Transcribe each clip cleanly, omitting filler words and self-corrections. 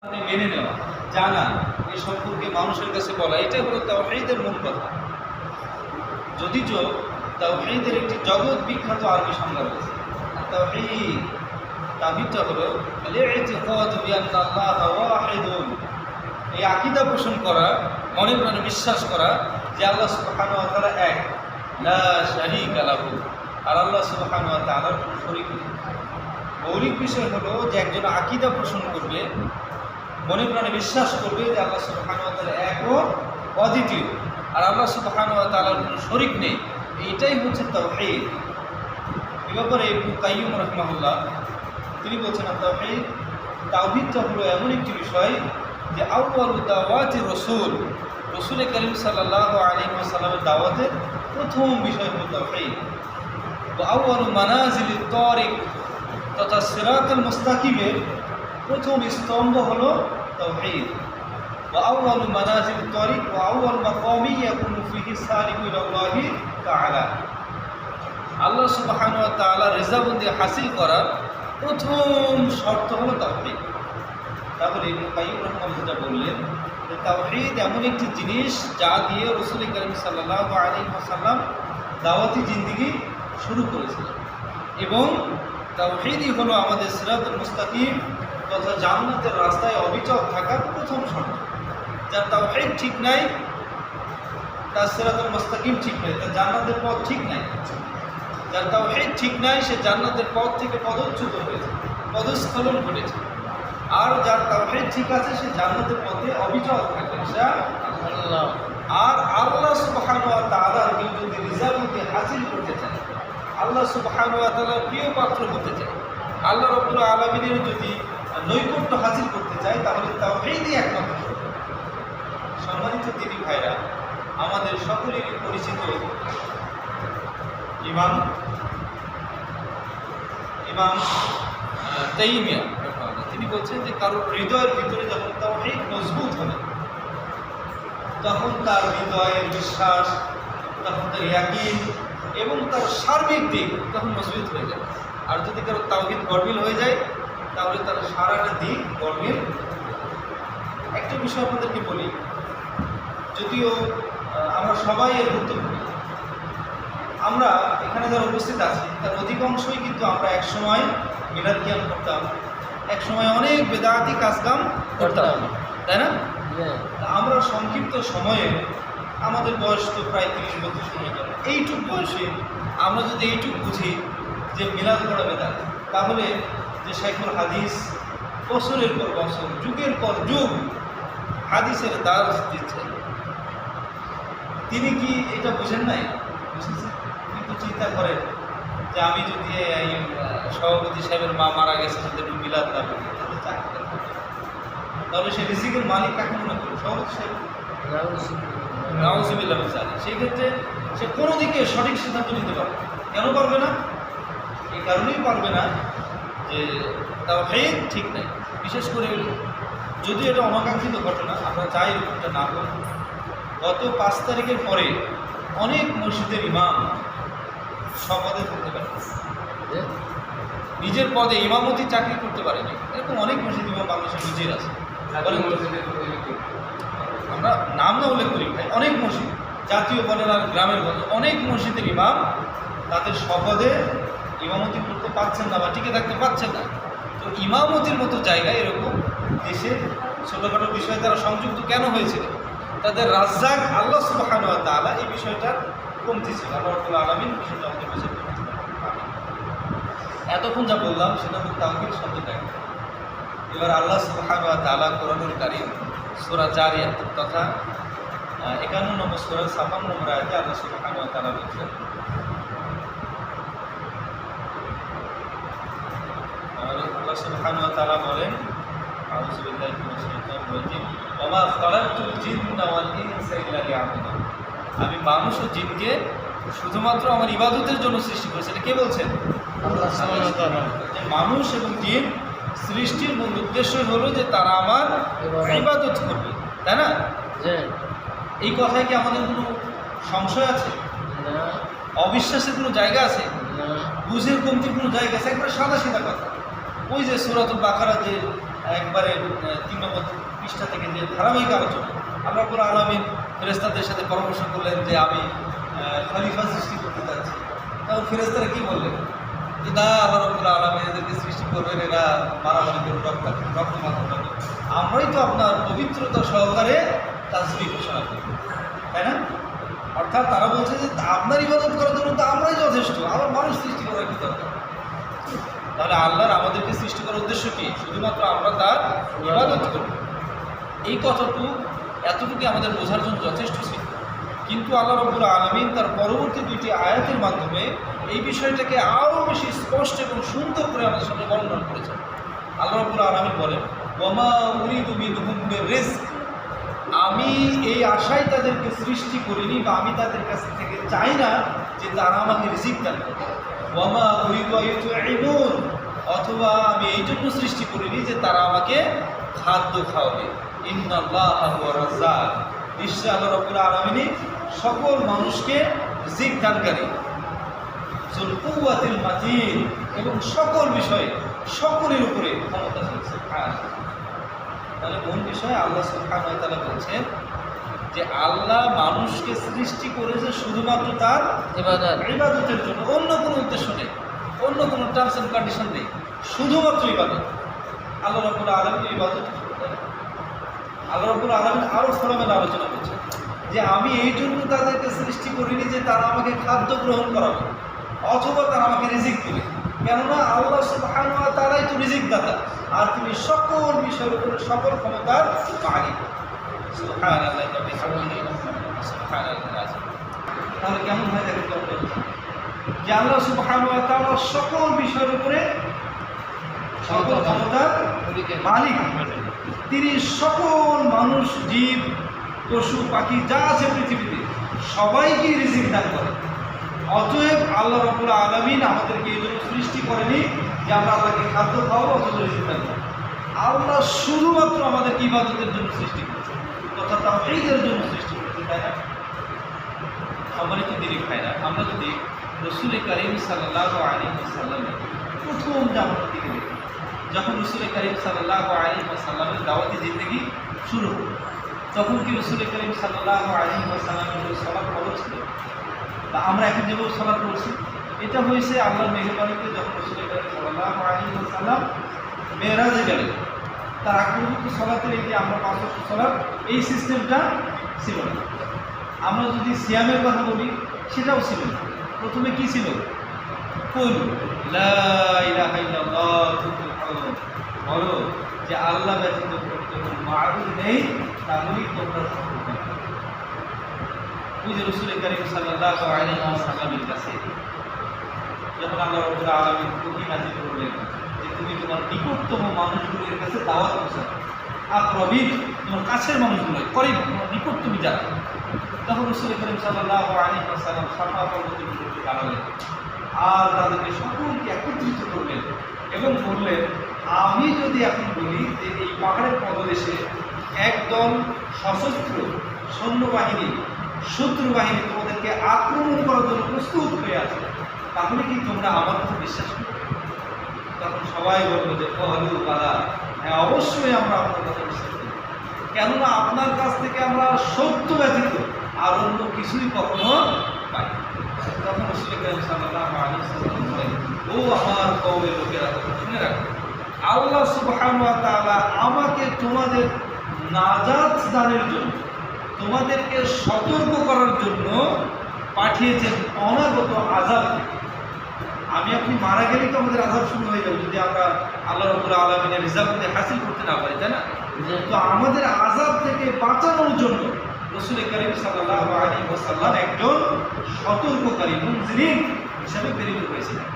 মেনে নেওয়া, জানা, এই সম্পর্কে মানুষের কাছে বলা, এটাই হলো তাওহীদের মূল কথা। যদিচ তাওহীদের একটি জগৎ বিখ্যাত আরবি সংজ্ঞা রয়েছে। তাওহীদটা হলো আল-ই'তিকাদু বিআন্নাল্লাহা ওয়াহিদুন, এই আকীদা পোষণ করা, মনে প্রাণে বিশ্বাস করা যে আল্লাহ সুবহানাহু ওয়া তাআলা এক, লা শারীকা লাহু, আর আল্লাহ সুবহানাহু ওয়া তাআলার কোনো শরীক নেই। মৌলিক বিষয় হলো যে একজন আকীদা পোষণ করবে, মনে প্রাণে বিশ্বাস করবে যে আল্লাহ সুবহানাহু ওয়া তাআলা এক ও অদ্বিতীয়, আর আল্লাহ সুবহানাহু ওয়া তাআলার কোনো শরীক নেই। এইটাই হচ্ছে তাওহীদ। এ ব্যাপারে ইবনে কাইয়্যিম রাহিমাহুল্লাহ তিনি বলছেন, তাওহীদটা হলো এমন একটি বিষয় যে আউয়ালু দাওয়াতি রাসূল, রাসূল করিম সাল্লাল্লাহু আলাইহি ওয়াসাল্লামের দাওয়াতের প্রথম বিষয় হলো তাওহীদ। ওয়া আউয়ালু মানাজিলিত তারিক, তথা সিরাতুল মুস্তাকিমের প্রথম স্তম্ভ হলো তাওহীদ। ওয়া আউয়ালু মানাজিলিত তারিক ওয়া আউয়াল মাকামি ইয়াকুনু ফিহি সালিকু ইলাল্লাহি তাআলা, আল্লাহ সুবহানাহু ওয়া তাআলা রিজাবন্দি হাসিল করার প্রথম শর্ত হলো তাওহীদ। তারপরে ইবনে কাইয়্যিম রাহিমাহুল্লাহ বললেন যে তাওহীদ এমন একটি জিনিস যা দিয়ে রাসূল করিম সাল্লাল্লাহু আলাইহি ওয়াসাল্লাম দাওয়াতি জিন্দেগি শুরু করেছিলেন, এবং তাওহীদই হলো আমাদের সিরাতুল মুস্তাকিম তথা জান্নাতের রাস্তায় অবিচল থাকার প্রথম শর্ত। যার তাওহীদ ঠিক নাই, তার সিরাতুল মুস্তাকিম ঠিক নাই, তার জান্নাতের পথ ঠিক নাই। যার তাওহীদ ঠিক নাই, সে জান্নাতের পথ থেকে পদচ্যুত হয়েছে, পদস্খলন ঘটেছে। আর যার তাওহীদ ঠিক আছে, সে জান্নাতের পথে অবিচল থাকে ইনশাআল্লাহ। আর আল্লাহ সুবহানাহু ওয়া তাআলার কেউ যদি রিজাবন্দি হাসিল করতে চায়, আল্লাহ সুবহানাহু ওয়া তাআলার প্রিয় পাত্র হতে চায়, আল্লাহ রাব্বুল আলামিনের যদি নৈকট্য হাসিল করতে চায়, তাহলে তাওহীদই একমাত্র শর্ত। সম্মানিত দিনী ভাইরা, আমাদের সকলেরই পরিচিত ইমাম তাইমিয়া তিনি বলছেন যে কারোর হৃদয়ের ভিতরে যখন তাওহীদ মজবুত হবে, তখন তার হৃদয়ের বিশ্বাস, তখন তার ইয়াকিন এবং তার সার্বিক দিক তখন মজবুত হয়ে যায়। আর যদি কারো তাওহীদ গড়মিল হয়ে যায়, তাহলে তার সারাটা দিক গড়মিল। একটা বিষয় আপনাদেরকে বলি, যদিও আমরা সবাই এর গুরুত্বপূর্ণ, আমরা এখানে যারা উপস্থিত আছি তার অধিকাংশই কিন্তু আমরা একসময় মিলাদ কিয়াম করতাম, একসময় অনেক বেদাতি কাজকাম করতাম, তাই না? আমরা সংক্ষিপ্ত সময়ে, আমাদের বয়স তো প্রায় 30-32 সময় যাবে, এইটুক বয়সে আমরা যদি এইটুক বুঝি যে মিলাদ পড়া বেদাত, তাহলে যে শাইখুল হাদিস বছরের পর বছর, যুগের পর যুগ হাদিসের দার্স দিচ্ছেন, তিনি কি এটা বুঝেন নাই? বুঝেছেন। কিন্তু চিন্তা করেন যে আমি যদি এই সভাপতি সাহেবের মা মারা গেছে, যদি মিলাদ না করি, তাহলে সে রিজিকের মালিক কাকে মনে করবে? সভাপতি সাহেব। নাউযুবিল্লাহ। সেই ক্ষেত্রে সে কোনো দিকে সঠিক সিদ্ধান্ত নিতে পারবে। কেন পারবে না? এই কারণেই পারবে না যে তাওহীদ ঠিক নেই। বিশেষ করে যদি এটা অনাকাঙ্ক্ষিত ঘটনা, আমরা চাই এরকমটা না হোক। গত 5 তারিখের পরে অনেক মসজিদের ইমাম শপথে করতে পারে, নিজের পদে ইমামতি চাকরি করতে পারেনি, এরকম অনেক মসজিদ ইমাম বাংলাদেশের নিজের আছে। আমরা নাম না উল্লেখ করি ভাই, অনেক মসজিদ, জাতীয় বলেন আর গ্রামের বলেন, অনেক মসজিদের ইমাম তাদের শপথে ইমামতি করতে পারছেন না বা টিকে থাকতে পারছেন না। তো ইমামতির মতো জায়গায় এরকম দেশে ছোটোখাটো বিষয়ে তারা সংযুক্ত কেন হয়েছিল? তাদের রাজ্জাক আল্লাহ সুবহানাহু ওয়া তাআলা এই বিষয়টার কমতি ছিল। আল্লাহ রাব্বুল আলামিন বিষয়টা আমাদের কাছে কমতি। এতক্ষণ যা বললাম সেটা হলো তাওহীদ শব্দটা। এবার আল্লাহ সুবহানাহু ওয়া তাআলা কোরআনুল কারীম সূরা জারিয়াত তথা 51 নম্বর সূরা 56 নম্বর আয়াতে আল্লাহ সুবহানাহু ওয়া তাআলা বলছেন, আল্লাহ সুবহানাহু ওয়া তাআলা বলেন, আউযু বিল্লাহি মিনাশ শাইতানির রাজীম, ওয়া মা খালাকতুল জিন্না ওয়াল ইনসা ইল্লা লিয়াবুদুন, আমি মানুষ ও জিনকে শুধুমাত্র আমার ইবাদতের জন্য সৃষ্টি করেছি। এটা কে বলছেন? আল্লাহ সুবহানাহু ওয়া তাআলা। মানুষ এবং জিন সৃষ্টির মূল উদ্দেশ্য হলো যে তারা আমার ইবাদত করবে, তাই না? এই কথায় কি আমাদের কোনো সংশয় আছে? অবিশ্বাসের কোনো জায়গা আছে? বুঝের কমতির কোনো জায়গা আছে? একবারে সাদা সিধা কথা। ওই যে সূরাতুল বাকারা যে একবারে 3 নম্বর পৃষ্ঠা থেকে যে ধারাবাহিক আলোচনা, আল্লাহ রাব্বুল আলামিন ফেরেশতাদের সাথে পরামর্শ করলেন যে আমি খলিফা সৃষ্টি করতে চাচ্ছি। তখন ফেরেশতারা কি বললেন যে না, আল্লাহ রাব্বুল আলামিন এদেরকে সৃষ্টি করবেন, এরা মারামারি করে রক্ত মাথা পাবে, আমরাই তো আপনার পবিত্রতা সহকারে তাসবিহ ঘোষণা করি, তাই না? অর্থাৎ তারা বলছে যে আপনার ইবাদত করার জন্য তো আমরাই যথেষ্ট, আবার মানুষ সৃষ্টি করার কি দরকার? তাহলে আল্লাহর আমাদেরকে সৃষ্টি করার উদ্দেশ্য কি? শুধুমাত্র আমরা তার ইবাদত করব। এই কথাটুকু এতটুকু আমাদের বোঝার জন্য যথেষ্ট ছিল। কিন্তু আল্লাহ রাব্বুল আলামিন তার পরবর্তী দুইটি আয়াতের মাধ্যমে এই বিষয়টাকে আরও বেশি স্পষ্ট এবং সুন্দর করে আমাদের সামনে বর্ণনা করেছেন। আল্লাহ রাব্বুল আলামিন বলেন, ওয়ামা উরিদু মিনহুম মির রিজক, আমি এই আশায় তাদেরকে সৃষ্টি করিনি বা আমি তাদের কাছ থেকে চাই না যে তারা আমাকে রিজিক দান করবে। ওয়ামা উরিদু আইয়ুতঈমুন, অথবা আমি এই জন্য সৃষ্টি করিনি যে তারা আমাকে খাদ্য খাওয়াবে। ইন্নাল্লাহা হুয়া রাজ্জাক, নিশ্চয় আল্লাহ রাব্বুল আলামিন সকল মানুষকে রিজিক দানকারী, যুল কুওয়াতিল মাতিন, এবং সকল বিষয়ে সকলের উপরে ক্ষমতাশীল। তাহলে কোন বিষয়ে আল্লাহ সুবহানাহু ওয়া তাআলা বলছেন যে আল্লাহ মানুষকে সৃষ্টি করেছে শুধুমাত্র তার ইবাদতের জন্য, অন্য কোনো উদ্দেশ্য নেই, অন্য কোনো টার্মস অ্যান্ড কন্ডিশন নেই, শুধুমাত্র ইবাদত। আল্লাহ রাব্বুল আলামিন ইবাদত, আল্লাহ রাব্বুল আলামিন আরও খোলামেলা আলোচনা করছেন যে আমি এই জন্য তাদেরকে সৃষ্টি করিনি যে তারা আমাকে খাদ্য গ্রহণ করাবে অথবা তারা আমাকে রিজিক দিবে, কেননা আল্লাহ সুবহানাহু ওয়া তাআলাই তো রিজিক দাতা, আর তিনি সকল বিষয়ের উপরে সকল ক্ষমতার মালিক। সুবহানাল্লাহি ওয়া বিহামদিহি, সুবহানাল্লাহিল আযীম। তাহলে কেমন হয় দেখেন তো, যে আল্লাহ সুবহানাহু ওয়া তাআলা সকল বিষয়ের উপরে সকল ক্ষমতার মালিক, তিনি সকল মানুষ, জীব, পশু পাখি যা আছে পৃথিবীতে সবাইকে রিজিক দান করেন। অতএব আল্লাহ রাব্বুল আলামিন আমাদেরকে এই জন্য সৃষ্টি করেনি যে আমরা আল্লাহকে খাদ্য খাওয়াবো অথবা রিজিক দান করবো। আল্লাহ শুধুমাত্র আমাদেরকে ইবাদতের জন্য সৃষ্টি করেছে, তথা তাওহীদের জন্য সৃষ্টি করেছে, তাই না? সম্মানিত দিনী ভাইরা, আমরা যদি রাসূল কারীম সাল্লাল্লাহু আলাইহি ওয়াসাল্লামের প্রথম জামানার দিকে দেখি, যখন রাসূল কারীম সাল্লাল্লাহু আলাইহি ওয়াসাল্লামের দাওয়াতি জিন্দেগি শুরু হলো, তখন কি রাসূল কারীম সাল্লাল্লাহু আলাইহি ওয়াসাল্লামের সালাত ফরজ ছিল? বা আমরা এখন যেভাবে সালাত পড়ছি, এটা হয়েছে আল্লাহর মেহরবানিতে। যখন রাসূল কারীম সাল্লাল্লাহু আলাইহি ওয়াসাল্লাম মেরাজে গেলেন, তার আগ পর্যন্ত সালাতের এই যে আমরা 5 ওয়াক্ত সালাত, এই সিস্টেমটা ছিল না। আমরা যদি সিয়ামের কথা বলি, সেটাও ছিল না। প্রথমে কি ছিল? কুল লা ইলাহা ইল্লাল্লাহ, বলো যে আল্লাহ ব্যতীত কোনো মাবুদ নেই, তাহলেই তোমরা সফল হবে। ওই যে রাসূল কারীম সাল্লাল্লাহু আলাইহি ওয়াসাল্লামের কাছে যখন আল্লাহ রাব্বুল আলামিন ওহী নাযিল করলেন যে তুমি তোমার নিকটতম মানুষগুলোর কাছে দাওয়াত পৌঁছাবে, আকরাবিন, তোমার কাছের মানুষগুলো, করিব, তোমার নিকট তুমি যাবে, তখন রাসূল কারীম সাল্লাল্লাহু আলাইহি ওয়াসাল্লাম সাফা পর্বতের উপরে দাঁড়ালেন আর তাদেরকে সকলকে একত্রিত করলেন এবং বললেন, আমি যদি এখন বলি যে এই পাহাড়ের পদদেশে একদল সশস্ত্র সৈন্যবাহিনী, শত্রু বাহিনী তোমাদেরকে আক্রমণ করার জন্য প্রস্তুত হয়ে আছে, তাহলে কি তোমরা আমার কথা বিশ্বাস করবে? তখন সবাই বলবো যে কলু বালা, হ্যাঁ অবশ্যই আমরা আপনার কথা বিশ্বাস করি, কেননা আপনার কাছ থেকে আমরা সত্য ব্যতীত আর অন্য কিছুই কখনো পাই। তখন রাসূল কারীম সাল্লাল্লাহু আলাইহি ওয়াসাল্লাম বলেন, ও আমার কওমের লোকেরা, শুনে রাখো, আল্লাহ সুবহানাহু ওয়া তাআলা আমাকে তোমাদের নাজাত দানের জন্য, তোমাদেরকে সতর্ক করার জন্য পাঠিয়েছেন অনাগত আযাব থেকে। আমি আপনি মারা গেলেই তো আমাদের আযাব শুরু হয়ে যাবে যদি আমরা আল্লাহ রাব্বুল আলামিনের রিজাল্ট হাসিল করতে না পারি, তাই না? তো আমাদের আযাব থেকে বাঁচানোর জন্য রাসূল কারীম সাল্লাল্লাহু আলাইহি ওয়াসাল্লাম একজন সতর্ককারী, মুনজিরিন হিসেবে প্রেরিত হয়েছিলেন।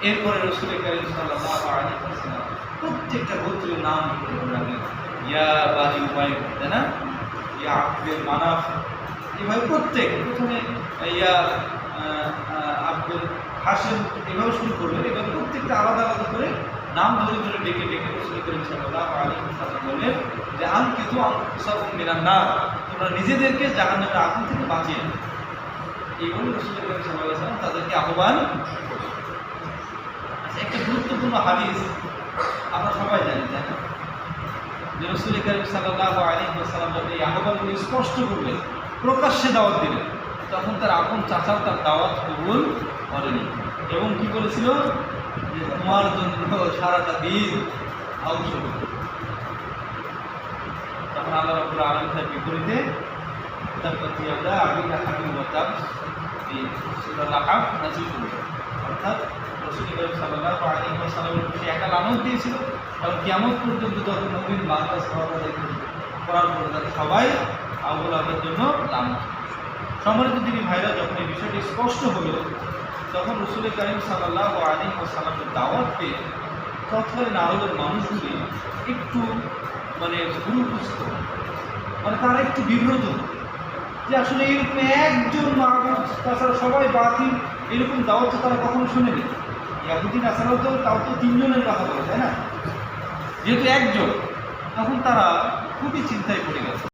এরপরে রাসূল কারীম সাল্লাল্লাহু আলাইহি ওয়াসাল্লাম প্রত্যেকটা গোত্রের নাম রাখলেন, ইয়া বানি উমাইয়া, তাই না? ইয়া আব্দুল মানাফ, এভাবে প্রথমে ইয়া আব্দুল হাশিম, এভাবে শুরু করলেন। এভাবে প্রত্যেকটা আলাদা আলাদা করে নাম ধরে ধরে ডেকে ডেকে রাসূল কারীম সাল্লাল্লাহু আলাইহি ওয়াসাল্লাম বললেন যে আনকিতু আনফুসাকুম মিনান নার, তোমরা নিজেদেরকে জাহান্নামের আগুন থেকে বাঁচিয়ে নাও। এইভাবে রাসূল কারীম সাল্লাল্লাহু আলাইহি ওয়াসাল্লাম তাদেরকে আহ্বান করলেন। আচ্ছা, একটা গুরুত্বপূর্ণ হাদিস আমরা সবাই জানি, তাই না? যে রাসূল কারীম সাল্লাল্লাহু আলাইহি ওয়াসাল্লাম যখন এই আহ্বানগুলো স্পষ্ট করলেন, প্রকাশ্যে দাওয়াত দিলেন, তখন তার আপন চাচাও তার দাওয়াত কবুল করেনি এবং কি বলেছিল যে তোমার জন্য সারাটা দিন ধ্বংস হবে। তখন আল্লাহ রাব্বুল আলামিন তার বিপরীতে তার প্রতি আমরা আবিদা হাকিম ওয়াতাব এই সূরা লাহাব নাযিল করলেন। অর্থাৎ রাসূল কারীম সাল্লাল্লাহু আলাইহি ওয়াসাল্লামের প্রতি একটা লানত দিয়েছিল এবং কিয়ামত পর্যন্ত যত মুমিন বান্দা সাহাবা দেখবে কোরআন পড়ে তারা সবাই আবুল আহমের জন্য লানত। সম্মানিত দিনী ভাইরা, যখন এই বিষয়টি স্পষ্ট হলো তখন রাসূল কারীম সাল্লাল্লাহু আলাইহি ওয়াসাল্লামের দাওয়াত পেয়ে তৎকালীন আরবের মানুষগুলি একটু গুরুগ্রস্ত, তারা একটু বিব্রত যে আসলে এরকম একজন মাহবুব তাছাড়া সবাই বাতিল, এরকম দাওয়াত তারা কখনো শোনেনি। ইয়াহুদি নাসারাও তো তাও তো তিনজনের কথা বলে, তাই না? যেহেতু একজন, তখন তারা খুবই চিন্তায় পড়ে গেছে।